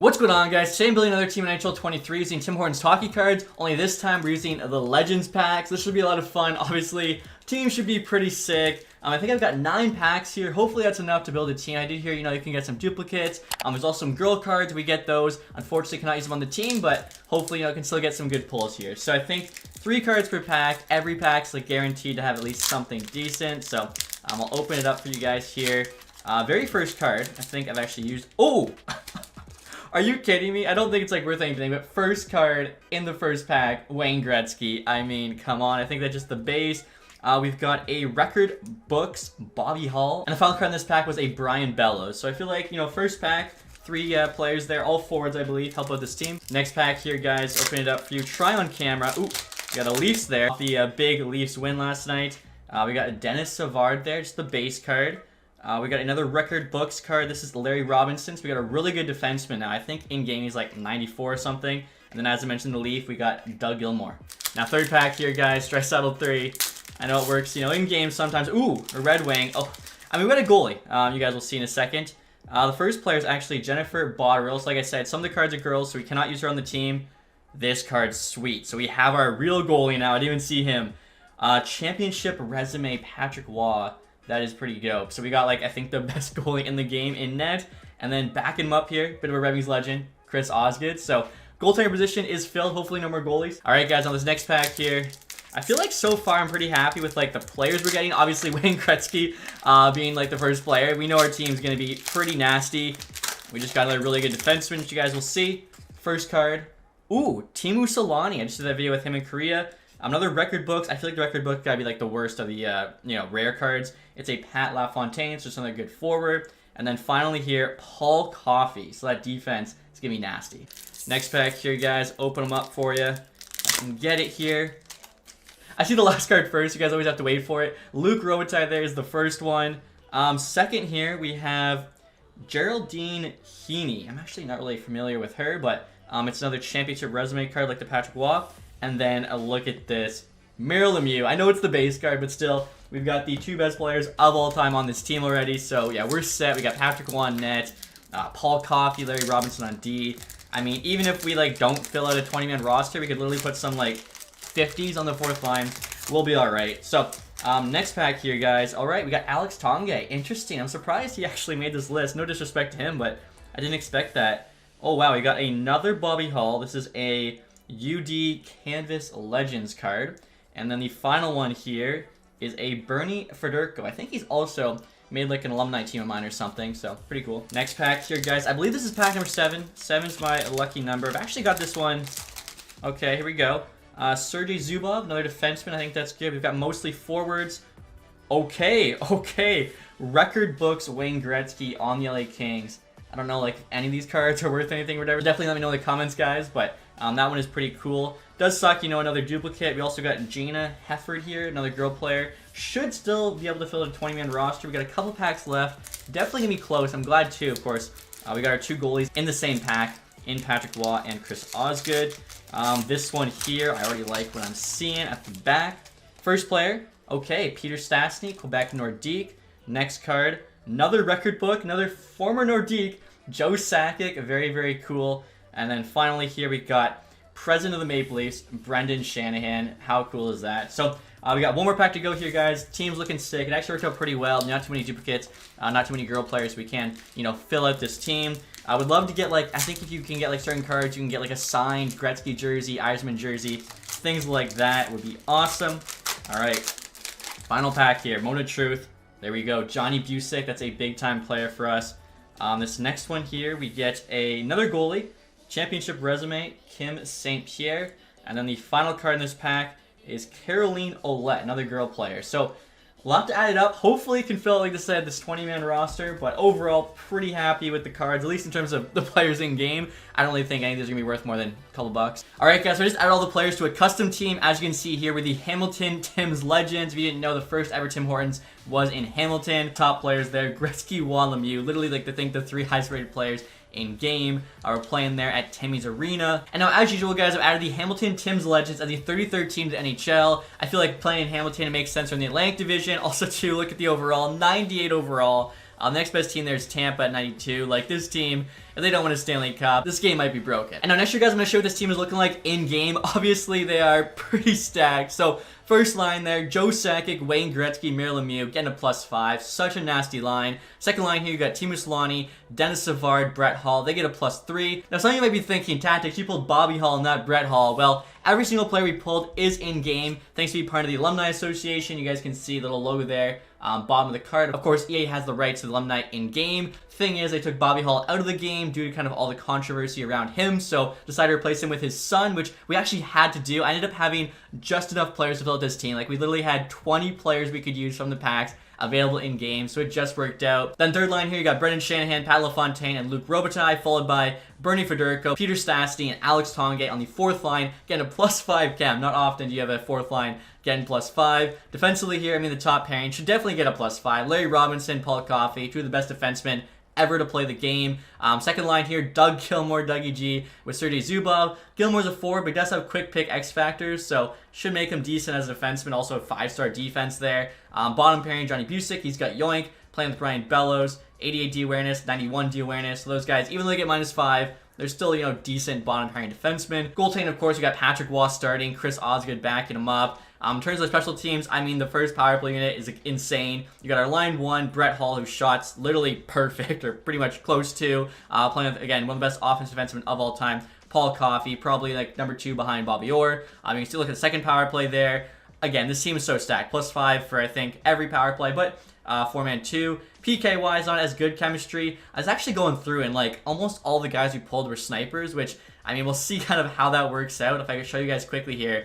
What's going on, guys? Today I'm building another team in NHL 23 using Tim Hortons hockey cards, only this time we're using the Legends packs. This should be a lot of fun. Obviously, team should be pretty sick. I think I've got 9 packs here. Hopefully that's enough to build a team. I did hear, you can get some duplicates. There's also some girl cards. We get those. Unfortunately, cannot use them on the team, but hopefully, I can still get some good pulls here. So I think 3 cards per pack. Every pack's like guaranteed to have at least something decent. So I'll open it up for you guys here. Very first card, I think I've actually used. Oh! Are you kidding me? I don't think it's like worth anything, but first card in the first pack, Wayne Gretzky. I mean, come on. I think that's just the base. We've got a record books, Bobby Hull. And the final card in this pack was a Brian Bellows. So I feel like, first pack, 3 players there, all forwards, I believe, help out this team. Next pack here, guys, open it up for you. Try on camera. Ooh, we got a Leafs there. The big Leafs win last night. We got a Dennis Savard there, just the base card. We got another record books card. This is Larry Robinson. So we got a really good defenseman now. I think in-game he's like 94 or something. And then as I mentioned, the Leaf, we got Doug Gilmour. Now third pack here, guys. Stress Saddle 3. I know it works, in-game sometimes. Ooh, a Red Wing. Oh, we got a goalie. You guys will see in a second. The first player is actually Jennifer Botterill. So like I said, some of the cards are girls, so we cannot use her on the team. This card's sweet. So we have our real goalie now. I didn't even see him. Championship resume, Patrick Waugh. That is pretty dope. So we got, I think the best goalie in the game in net. And then back him up here, bit of a Red Wings legend, Chris Osgood. So goaltender position is filled. Hopefully no more goalies. All right, guys, on this next pack here, I feel like so far I'm pretty happy with, the players we're getting. Obviously, Wayne Gretzky being, the first player. We know our team's going to be pretty nasty. We just got another really good defenseman, which you guys will see. First card. Ooh, Teemu Selanne. I just did that video with him in Korea. Another record books. I feel like the record book gotta be the worst of the rare cards. It's a Pat LaFontaine, so just another good forward. And then finally here, Paul Coffey. So that defense is gonna be nasty. Next pack here, guys. Open them up for you. I can get it here. I see the last card first. You guys always have to wait for it. Luke Robitaille there is the first one. Second here we have Geraldine Heaney. I'm actually not really familiar with her, but it's another championship resume card like the Patrick Waugh. And then a look at this, Meryl Lemieux. I know it's the base card, but still, we've got the 2 best players of all time on this team already. So yeah, we're set. We got Patrick Waugh on net, Paul Coffey, Larry Robinson on D. I mean, even if we don't fill out a 20-man roster, we could literally put some 50s on the 4th line. We'll be all right. So next pack here, guys. All right, we got Alex Tanguay. Interesting. I'm surprised he actually made this list. No disrespect to him, but I didn't expect that. Oh wow, we got another Bobby Hull. This is a UD Canvas Legends card. And then the final one here is a Bernie Federko. I think he's also made an alumni team of mine or something, so pretty cool. Next pack here, guys. I believe this is pack number 7. 7's my lucky number. I've actually got this one. Okay, here we go. Sergei Zubov, another defenseman. I think that's good. We've got mostly forwards. Okay. Record books, Wayne Gretzky on the LA Kings. I don't know, if any of these cards are worth anything or whatever. Definitely let me know in the comments, guys, but that one is pretty cool. Does suck, another duplicate. We also got Gina Hefford here, another girl player. Should still be able to fill a 20-man roster. We got a couple packs left. Definitely going to be close. I'm glad, too, of course. We got our 2 goalies in the same pack, in Patrick Waugh and Chris Osgood. This one here, I already like what I'm seeing at the back. First player, okay, Peter Stastny, Quebec Nordique. Next card, another record book, another former Nordique, Joe Sakic, very, very cool. And then finally here we got President of the Maple Leafs, Brendan Shanahan. How cool is that? So we got one more pack to go here, guys. Team's looking sick. It actually worked out pretty well. Not too many duplicates, not too many girl players. So we can, fill out this team. I would love to get, I think if you can get, certain cards, you can get, a signed Gretzky jersey, Eisman jersey. Things like that would be awesome. All right. Final pack here. Moment of truth. There we go. Johnny Busick. That's a big-time player for us. This next one here, we get another goalie. Championship resume, Kim St. Pierre. And then the final card in this pack is Caroline Ouellette, another girl player. So, a lot to add it up. Hopefully, it can fill, like I said, this 20-man roster. But overall, pretty happy with the cards, at least in terms of the players in game. I don't really think any of these are going to be worth more than a couple bucks. All right, guys, so I just added all the players to a custom team. As you can see here with the Hamilton Tim's Legends. If you didn't know, the first ever Tim Hortons was in Hamilton. Top players there, Gretzky, Waugh, Lemieux. Literally, the 3 highest rated players in game. We're playing there at Timmy's Arena. And now, as usual, guys, I've added the Hamilton Tim's Legends as the 33rd team to NHL. I feel like playing in Hamilton, it makes sense from the Atlantic Division. Also, too, look at the overall, 98 overall. The next best team there is Tampa at 92. This team if they don't win a Stanley Cup, this game might be broken. And now next year, guys, I'm going to show what this team is looking like in-game. Obviously, they are pretty stacked. So first line there, Joe Sakic, Wayne Gretzky, Mario Lemieux, getting a +5. Such a nasty line. Second line here, you got Teemu Selanne, Dennis Savard, Brett Hall. They get a +3. Now, some of you might be thinking, tactics, you pulled Bobby Hall, not Brett Hall. Well, every single player we pulled is in-game. Thanks to be part of the Alumni Association. You guys can see the little logo there. Bottom of the card. Of course, EA has the rights to the alumni in-game. Thing is, they took Bobby Hall out of the game due to kind of all the controversy around him, so decided to replace him with his son, which we actually had to do. I ended up having just enough players to fill out this team. Like, we literally had 20 players we could use from the packs available in-game, so it just worked out. Then third line here, you got Brendan Shanahan, Pat LaFontaine, and Luc Robitaille, followed by Bernie Federico, Peter Stastny, and Alex Tongay on the fourth line, getting a +5 cam. Not often do you have a fourth line getting +5. Defensively here, I mean, the top pairing should definitely get a +5. Larry Robinson, Paul Coffey, two of the best defensemen ever to play the game. Second line here, Doug Gilmour, Dougie G, with Sergei Zubov. Gilmour's a forward, but he does have quick pick X factors, so should make him decent as a defenseman. Also a 5-star defense there. Bottom pairing, Johnny Busick. He's got Yoink, playing with Brian Bellows, 88 D awareness, 91 D awareness. So those guys, even though they get -5, they're still, you know, decent bottom pairing defensemen. Goaltending, of course, you got Patrick Waugh starting, Chris Osgood backing him up. In terms of special teams, I mean, the first power play unit is insane. You got our line one, Brett Hall, who shot's literally perfect, or pretty much close to. Playing with, again, one of the best offensive defensemen of all time, Paul Coffey, probably like number 2 behind Bobby Orr. You can still look at the second power play there. Again, this team is so stacked. +5 for, I think, every power play, but 4-man 2. PK-wise, not as good chemistry. I was actually going through, and like almost all the guys we pulled were snipers, which, I mean, we'll see kind of how that works out. If I can show you guys quickly here.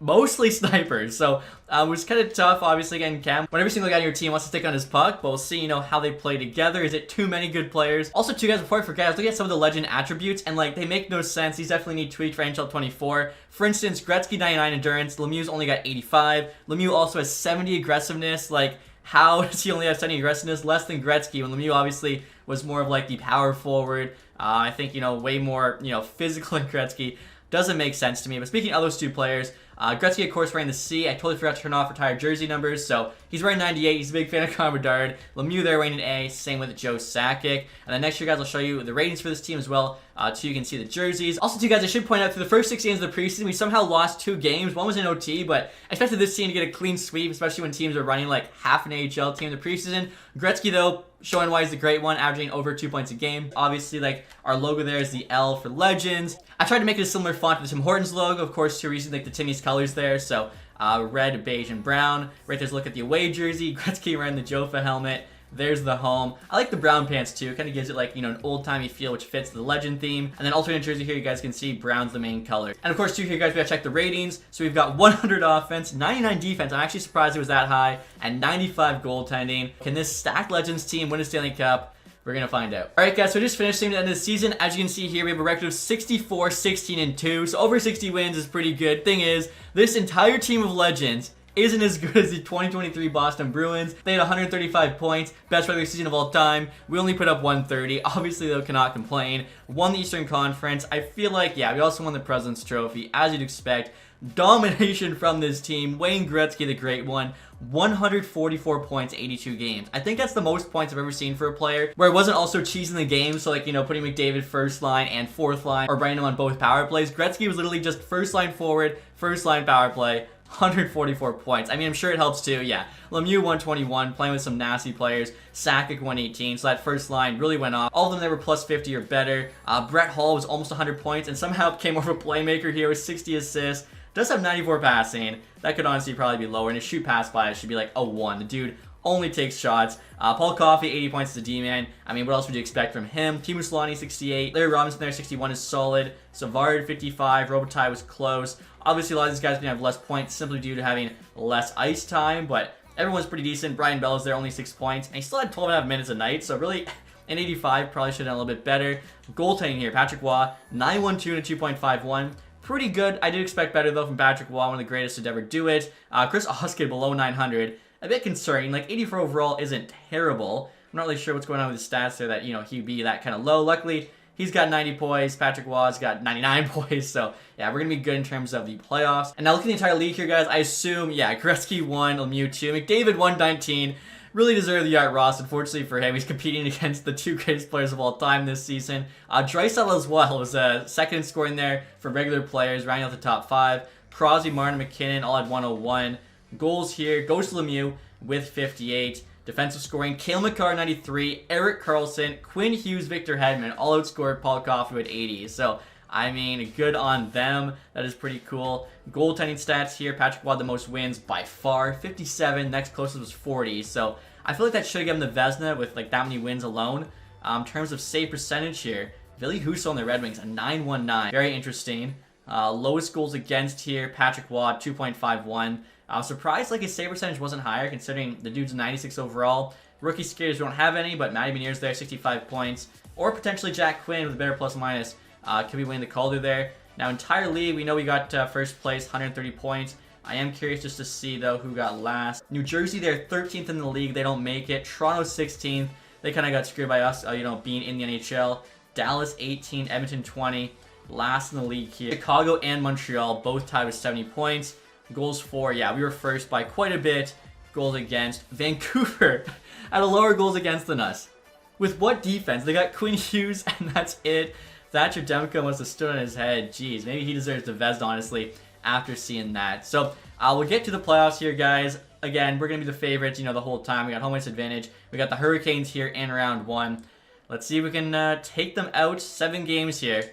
Mostly snipers, so it was kind of tough, obviously, getting cam. When every single guy on your team wants to stick on his puck, but we'll see, you know, how they play together. Is it too many good players? Also, too, guys, before I forget, I was looking at some of the legend attributes, and, like, they make no sense. These definitely need tweaked for NHL 24. For instance, Gretzky 99 endurance, Lemieux's only got 85. Lemieux also has 70 aggressiveness. Like, how does he only have 70 aggressiveness? Less than Gretzky, when Lemieux obviously was more of, like, the power forward. I think, you know, way more, you know, physical than Gretzky. Doesn't make sense to me. But speaking of those two players, Gretzky, of course, wearing the C. I totally forgot to turn off retired jersey numbers, so he's wearing 98. He's a big fan of Connor Bedard. Lemieux there wearing an A. Same with Joe Sakic. And then next year, guys, I'll show you the ratings for this team as well, too. You can see the jerseys. Also, too, guys, I should point out, through the first 6 games of the preseason, we somehow lost 2 games. One was in OT, but I expected this team to get a clean sweep, especially when teams are running like half an AHL team in the preseason. Gretzky, though, showing why he's the great one, averaging over 2 points a game. Obviously, like, our logo there is the L for Legends. I tried to make it a similar font to the Tim Hortons logo, of course, to reason like the Timmy's colors there. So red, beige, and brown. Right there's a look at the away jersey. Gretzky wearing the Jofa helmet. There's the home. I like the brown pants too. It kind of gives it like, you know, an old-timey feel, which fits the legend theme. And then alternate jersey here, you guys can see brown's the main color. And of course, too, here, guys, we gotta check the ratings. So we've got 100 offense, 99 defense. I'm actually surprised it was that high, and 95 goaltending. Can this stacked Legends team win a Stanley Cup? We're going to find out. Alright, guys, so just finished the end of the season. As you can see here, we have a record of 64, 16, and 2. So over 60 wins is pretty good. Thing is, this entire team of Legends isn't as good as the 2023 Boston Bruins. They had 135 points, best regular season of all time. We only put up 130. Obviously, though, cannot complain. Won the Eastern Conference. I feel like, yeah, we also won the President's Trophy, as you'd expect. Domination from this team. Wayne Gretzky, the great one. 144 points, 82 games. I think that's the most points I've ever seen for a player, where it wasn't also cheesing the game, so like, you know, putting McDavid first line and fourth line, or bringing him on both power plays. Gretzky was literally just first line forward, first line power play, 144 points. I mean, I'm sure it helps too, yeah. Lemieux 121, playing with some nasty players. Sakic 118, so that first line really went off. All of them, they were plus 50 or better. Brett Hall was almost 100 points, and somehow became more of a playmaker here with 60 assists. Does have 94 passing. That could honestly probably be lower, and his shoot pass by should be like a 1. The dude only takes shots. Paul Coffey, 80 points as a D-man. I mean, what else would you expect from him? Teemu Selanne, 68. Larry Robinson there, 61 is solid. Savard, 55. Robitaille was close. Obviously, a lot of these guys are going to have less points simply due to having less ice time, but everyone's pretty decent. Brian Bellows there, only 6 points. And he still had 12.5 minutes a night, so really, an 85 probably should have done a little bit better. Goaltending here, Patrick Waugh, 9.12 and a 2.51. Pretty good. I did expect better, though, from Patrick Waugh, one of the greatest to ever do it. Chris Osgood below 900. A bit concerning. Like, 84 overall isn't terrible. I'm not really sure what's going on with his stats there that, you know, he'd be that kind of low. Luckily, he's got 90 points. Patrick Waugh's got 99 points. So, yeah, we're going to be good in terms of the playoffs. And now looking at the entire league here, guys, I assume, yeah, Gretzky 1, Lemieux 2, McDavid 119. really deserved the Art Ross. Unfortunately for him, he's competing against the 2 greatest players of all time this season. Draisaitl as well was second in scoring there for regular players, rounding out the top 5. Crosby, Martin, McKinnon all had 101. Goals here goes to Lemieux with 58. Defensive scoring, Cale Makar 93, Erik Karlsson, Quinn Hughes, Victor Hedman all outscored Paul Coffey with 80. So, I mean, good on them. That is pretty cool. Goaltending stats here, Patrick Waugh the most wins by far, 57. Next closest was 40. So, I feel like that should have given the Vezina with like that many wins alone. In terms of save percentage here, Ville Husso on the Red Wings, a 919. Very interesting. Lowest goals against here, Patrick Waugh, 2.51. I was surprised like his save percentage wasn't higher considering the dude's 96 overall. Rookie skaters don't have any, but Matty Beniers there, 65 points. Or potentially Jack Quinn with a better plus minus. Could be winning the Calder there. Now entire league, we know we got first place, 130 points. I am curious just to see though who got last. New Jersey, they're 13th in the league. They don't make it. Toronto 16th. They kind of got screwed by us, being in the NHL. Dallas 18, Edmonton 20. Last in the league here. Chicago and Montreal both tied with 70 points. Goals for, yeah, we were first by quite a bit. Goals against. Vancouver had a lower goals against than us. With what defense? They got Quinn Hughes and that's it. Thatcher Demko must have stood on his head. Jeez, maybe he deserves the Vezina, honestly, after seeing that. So, we'll get to the playoffs here, guys. Again, we're going to be the favorites, the whole time. We got home ice advantage. We got the Hurricanes here in round 1. Let's see if we can take them out. 7 games here.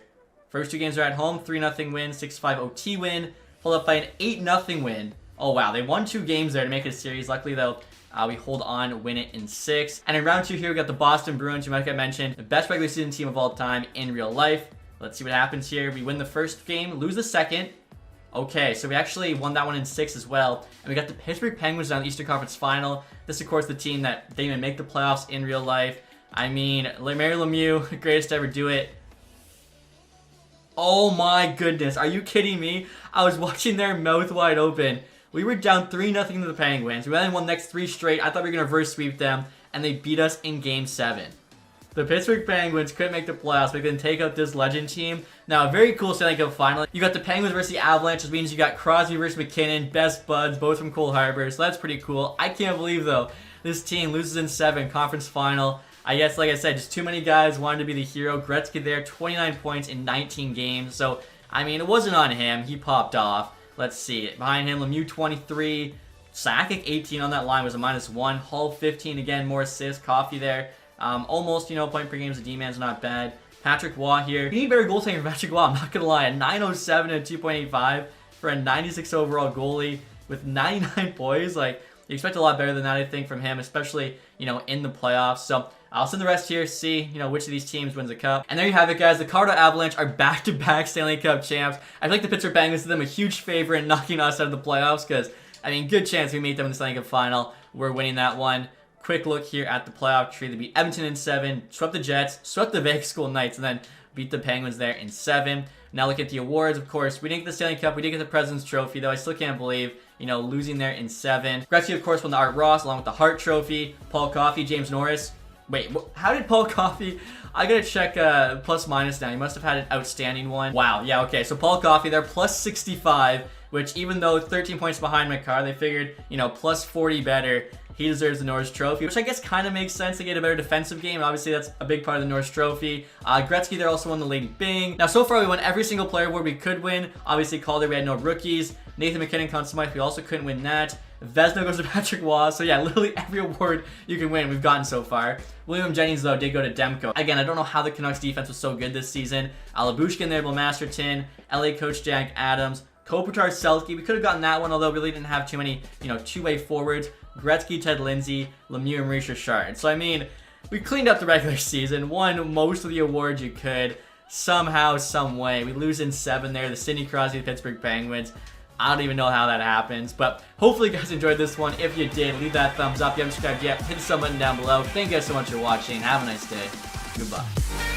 First 2 games are at home. 3-0 win, 6-5 OT win. Followed up by an 8-0 win. Oh, wow. They won 2 games there to make it a series. Luckily, though, we hold on, win it in 6. And in round 2 here, we got the Boston Bruins, who might get mentioned. The best regular season team of all time in real life. Let's see what happens here. We win the first game, lose the second. Okay, so we actually won that one in 6 as well. And we got the Pittsburgh Penguins down the Eastern Conference Final. This, of course, the team that didn't even make the playoffs in real life. I mean, Mario Lemieux, greatest to ever do it. Oh my goodness, are you kidding me? I was watching their mouth wide open. We were down 3-0 to the Penguins. We then won the next 3 straight. I thought we were going to reverse sweep them, and they beat us in Game 7. The Pittsburgh Penguins couldn't make the playoffs, but they couldn't take out this legend team. Now, a very cool Stanley Cup final. You got the Penguins versus the Avalanche, which means you got Crosby versus McKinnon, best buds, both from Cole Harbour, so that's pretty cool. I can't believe, though, this team loses in 7, conference final. I guess, like I said, just too many guys wanted to be the hero. Gretzky there, 29 points in 19 games. So, I mean, it wasn't on him. He popped off. Let's see. Behind him, Lemieux, 23. Sakic, 18 on that line was a -1. Hull, 15. Again, more assists. Coffey there. Almost, point per game as a D-man's not bad. Patrick Waugh here. We need better goaltending for Patrick Waugh, I'm not going to lie. A 907 and a 2.85 for a 96 overall goalie with 99 points. Like, you expect a lot better than that, I think, from him, especially, in the playoffs. So, I'll send the rest here, see, which of these teams wins the cup. And there you have it, guys. The Colorado Avalanche are back-to-back Stanley Cup champs. I feel like the Pittsburgh Penguins did them a huge favor in knocking us out of the playoffs because, I mean, good chance we meet them in the Stanley Cup final. We're winning that one. Quick look here at the playoff tree. They beat Edmonton in 7, swept the Jets, swept the Vegas Golden Knights, and then beat the Penguins there in 7. Now look at the awards, of course. We didn't get the Stanley Cup. We did get the President's Trophy, though I still can't believe, losing there in 7. Gretzky, of course, won the Art Ross along with the Hart Trophy. Paul Coffey, James Norris. Wait, how did Paul Coffey... I gotta check plus minus now. He must have had an outstanding one. Wow, yeah, okay. So Paul Coffey there, plus 65, which even though 13 points behind McCarr, they figured, plus 40 better. He deserves the Norris Trophy, which I guess kind of makes sense to get a better defensive game. Obviously, that's a big part of the Norris Trophy. Gretzky there also won the Lady Byng. Now, so far, we won every single player award we could win. Obviously, Calder, we had no rookies. Nathan McKinnon, Conn Smythe, we also couldn't win that. Vezina goes to Patrick Waugh. So, yeah, literally every award you can win, we've gotten so far. William Jennings, though, did go to Demko. Again, I don't know how the Canucks defense was so good this season. Alabushkin there, Bill Masterton. LA coach Jack Adams. Kopitar, Selke. We could have gotten that one, although we really didn't have too many, two-way forwards. Gretzky, Ted Lindsay, Lemieux, and Maurice Richard. So, I mean, we cleaned up the regular season, won most of the awards you could, somehow, some way. We lose in 7 there, the Sidney Crosby, the Pittsburgh Penguins. I don't even know how that happens, but hopefully you guys enjoyed this one. If you did, leave that thumbs up. If you haven't subscribed yet, hit the sub button down below. Thank you guys so much for watching. Have a nice day. Goodbye.